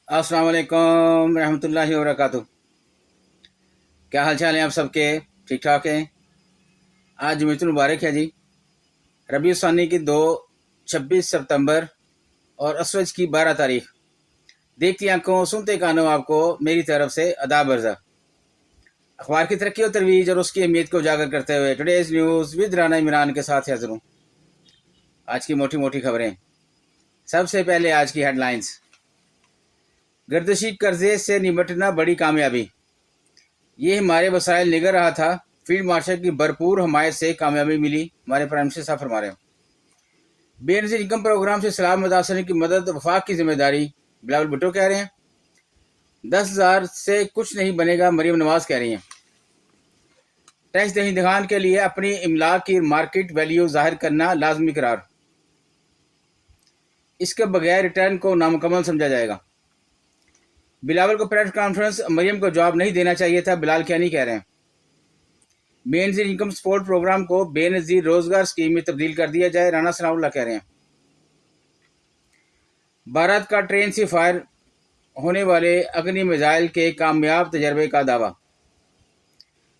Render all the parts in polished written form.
अस्सलाम वालेकुम रहमतुल्लाहि व बरकातुहू। क्या हाल चाल है आप सबके? ठीक ठाक हैं। आज जुमेतुल मुबारक है जी। रबी सानी की 26 सितंबर और असवज की 12 तारीख। देखती आंखों सुनते कानों आपको मेरी तरफ से आदाब अर्जा। अखबार की तरक्की और तरवीज और उसकी अहमियत को उजागर करते हुए today's news with Rana Imran के साथ हाजिर हूँ। आज की मोटी मोटी खबरें। सबसे पहले आज की हेडलाइंस। गर्दिशी कर्जे से निपटना बड़ी कामयाबी, ये हमारे वसाइल निगल रहा था। फील्ड मार्शल की भरपूर हमायत से कामयाबी मिली, हमारे प्राइम मिनिस्टर साहब फरमा रहे हैं। बेनज़ीर इनकम प्रोग्राम से सलाह मुतासरीन की मदद वफाक की जिम्मेदारी, बिलावल भुट्टो कह रहे हैं। 10,000 से कुछ नहीं बनेगा, मरीम नवाज कह रही हैं। टैक्स दहिंदगान के लिए अपनी इमलाक की मार्केट वैल्यू जाहिर करना लाजमी करार, इसके बगैर रिटर्न को नामुकम्मल समझा जाएगा। बिलावल को प्रेस कॉन्फ्रेंस, मरियम को जवाब नहीं देना चाहिए था, बिलाल कियानी कह रहे हैं। बेनज़ीर इनकम सपोर्ट प्रोग्राम को बेनज़ीर रोजगार स्कीम में तब्दील कर दिया जाए, राना सनाउल्लाह कह रहे हैं। भारत का ट्रेन से फायर होने वाले अग्नि मिसाइल के कामयाब तजर्बे का दावा।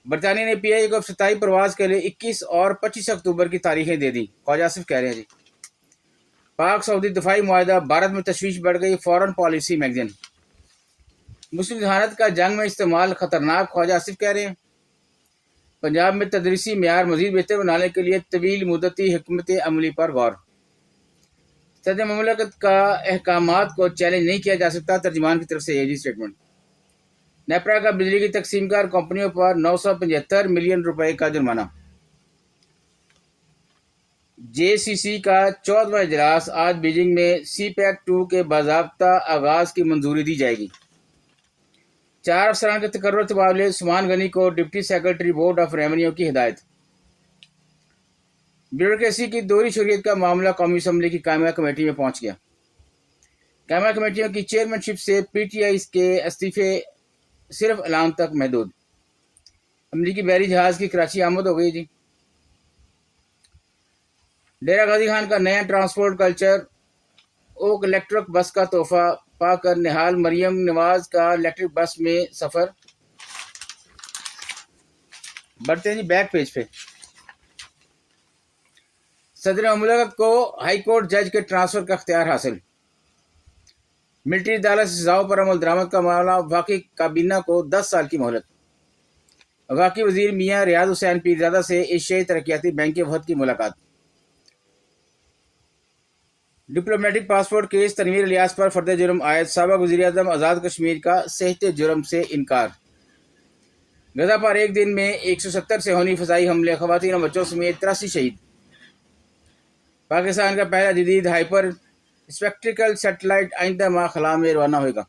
बरतानिया ने पीआईए को इफ्तिताई प्रवास के लिए 21 और 25 अक्टूबर की तारीखें दे दी, ख्वाजा आसिफ कह रहे हैं जी। पाक सऊदी दफाई मुआहदा, भारत में तशवीश बढ़ गई, फॉरेन पॉलिसी मैगजीन। मुस्लिम जहानत का जंग में इस्तेमाल खतरनाक, ख्वाजा आसिफ कह रहे हैं। पंजाब में तदरीसी मेयार मजीद बेहतर बनाने के लिए तवील मुद्दती हिकमत अमली पर गौर। सदर ममलकत का अहकामात को चैलेंज नहीं किया जा सकता, तर्जुमान की तरफ से एजी स्टेटमेंट। नेपरा का बिजली की तकसीमकार कंपनियों पर 975 मिलियन रुपए का जुर्माना। जेसीसी का 14वां इजलास आज बीजिंग में, CPEC 2 के बाज़ाब्ता आगाज की मंजूरी दी जाएगी। 4 अफसरान के तकर्रुर तबादले, उस्मान गनी को deputy secretary board of revenue की हिदायत। ब्यूरोक्रेसी की दोहरी शरीयत का मामला कौमी असम्बली की कायमा कमेटी में पहुंच गया। कायमा कमेटियों की चेयरमैनशिप से PTI के इस्तीफे सिर्फ ऐलान तक महदूद। अमरीकी बहरी जहाज की कराची आमद हो गई जी। डेरा गाजी खान का नया transport culture, okay electric bus का तोहफा पाकर निहाल, मरियम नवाज का इलेक्ट्रिक बस में सफर। बढ़ते हैं जी बैक पेज पे। सदर मुमलकत को हाई कोर्ट जज के ट्रांसफर का अख्तियार हासिल। मिलिट्री अदालत से सजाओं पर अमल दरामद का मामला, वफाकी काबीना को 10 साल की मोहलत। वफाकी वजीर मियां रियाज हुसैन पीरजादा से एशियाई तरक्याती बैंक के वफद की मुलाकात। Diplomatic passport case, Tanveer Ilyas पर फर्द जुर्म आयद, साबिक वज़ीर-ए-आज़म आज़ाद कश्मीर का सेहत जुर्म से इनकार। गजा पर एक दिन में 170 से होनी फसाई हमले, खवातीन और बच्चों समेत 83 शहीद। पाकिस्तान का पहला जदीद हाइपर स्पेक्ट्रिकल सैटेलाइट आइंदा माह खला में रवाना होगा।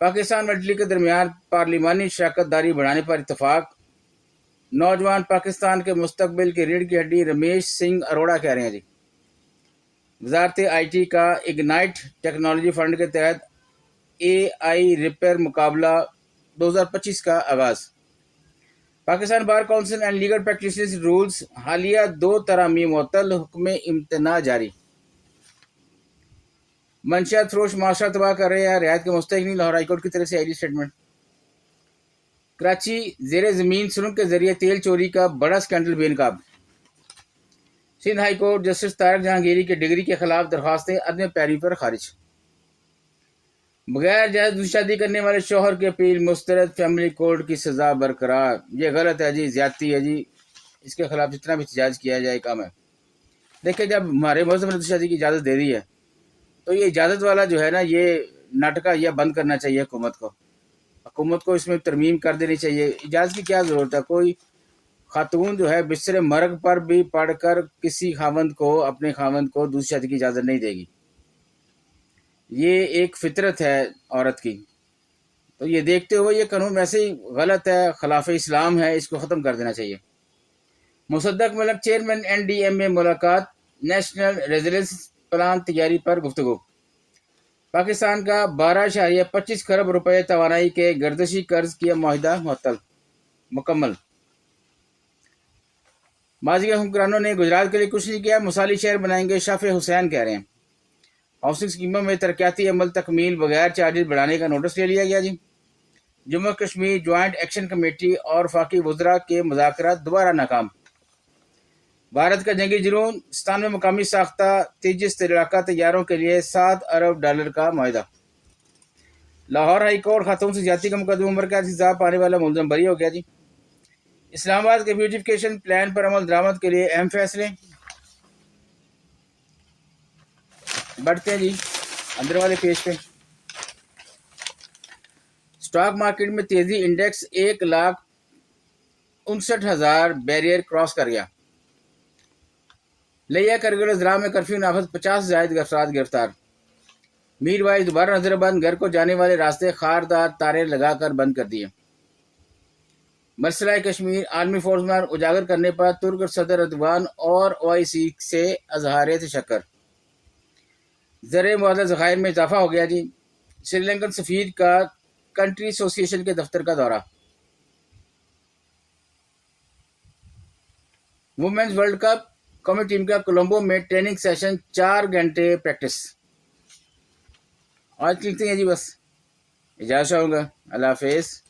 पाकिस्तान और इटली के दरमियान पार्लिमानी शराकत दारी बढ़ाने पर इतफाक। नौजवान पाकिस्तान के मुस्तकबिल की रीढ़ की हड्डी, रमेश सिंह अरोड़ा कह रहे हैं जी। वजारत IT का इग्नाइट टेक्नोलॉजी फंड के तहत AI रिपेयर मुकाबला 2025 का आगाज। Pakistan bar council and legal practices rules, हालिया 2 तरामीम मुअत्तल, हुक्म इम्तना जारी। मंशियात फरोश माशरा तबाह कर रहे हैं, रियायत के मुस्तहिक नहीं, लाहौर हाईकोर्ट की तरफ से आईजी स्टेटमेंट। कराची जेर जमीन सुरंग के जरिए तेल चोरी का बड़ा स्कैंडल बेनकाब। Sindh high court justice Tariq Jahangiri की डिग्री के खिलाफ दरखास्तें अदम पैरवी पर खारिज। बगैर जायज दूसरी शादी करने वाले शोहर की अपील मुस्तरद, फैमिली कोर्ट की सजा बरकरार। ये गलत है जी, ज्यादती है जी, इसके खिलाफ जितना भी एहतजाज किया जाए कम है। देखिए, जब हमारे मौसम ने दूसरी शादी की इजाज़त दे दी है तो ये इजाज़त वाला जो है ना, ये नाटका यह बंद करना चाहिए हुकूमत को इसमें तरमीम कर देनी चाहिए। इजाज़त की क्या ज़रूरत है? कोई खातून जो है बिस्तर मर्ग पर भी पढ़कर किसी खावंद को, अपने खावंद को दूसरी शादी की इजाज़त नहीं देगी। ये एक फितरत है औरत की। तो ये देखते हुए ये कानून वैसे ही गलत है, खिलाफ इस्लाम है, इसको ख़त्म कर देना चाहिए। मुसद्दक मलिक चेयरमैन NDM में मुलाकात, नेशनल रेजिडेंस प्लान तैयारी पर गुफ्तगू। पाकिस्तान का 12.25 खरब रुपए तवानाई के गर्दिशी कर्ज किया मुआहिदा मुकम्मल। माजी हुक्मरानों ने गुजरात के लिए कुछ नहीं किया, मुसाली शहर बनाएंगे, शाफे हुसैन कह रहे हैं। ہاؤسنگ اسکیموں میں ترقیاتی عمل تکمیل بغیر چارجز بڑھانے کا نوٹس لے لیا گیا جی۔ Jammu Kashmir joint action committee اور وفاقی وزراء کے مذاکرات دوبارہ ناکام۔ بھارت کا جنگی جنون، 97 مقامی ساختہ تیجس لڑاکا طیاروں کے لیے $7 ارب کا معاہدہ۔ لاہور ہائی کورٹ خاتون سے زیادتی کا مقدمہ عمر قید کی سزا پانے والا ملزم بری ہو گیا جی۔ اسلام آباد کے بیوٹیفکیشن پلان پر عمل درآمد کے لیے اہم فیصلے۔ بڑھتے ہیں جی اندر والے پیج پہ۔ اسٹاک مارکیٹ میں تیزی، انڈیکس 1,59,000 بیریئر کراس کر گیا۔ لیا کرگل اضلاع میں کرفیو نافذ، 50 سے زائد افراد گرفتار۔ میر وائز دوبارہ نظر بند، گھر کو جانے والے راستے خاردار تارے لگا کر بند کر دیے۔ مسئلہ کشمیر عالمی فورس میں اجاگر کرنے پر ترک صدر اردوان اور OIC سے اظہار تشکر۔ زرعی معدل ذخائر میں اضافہ ہو گیا جی۔ سری لنکن سفیر کا کنٹری ایسوسی ایشن کے دفتر کا دورہ۔ وومینز ورلڈ کپ قومی ٹیم کا کولمبو میں ٹریننگ سیشن، 4 گھنٹے پریکٹس۔ آج لکھتے ہیں جی بس، اجازت چاہوں گا، اللہ حافظ۔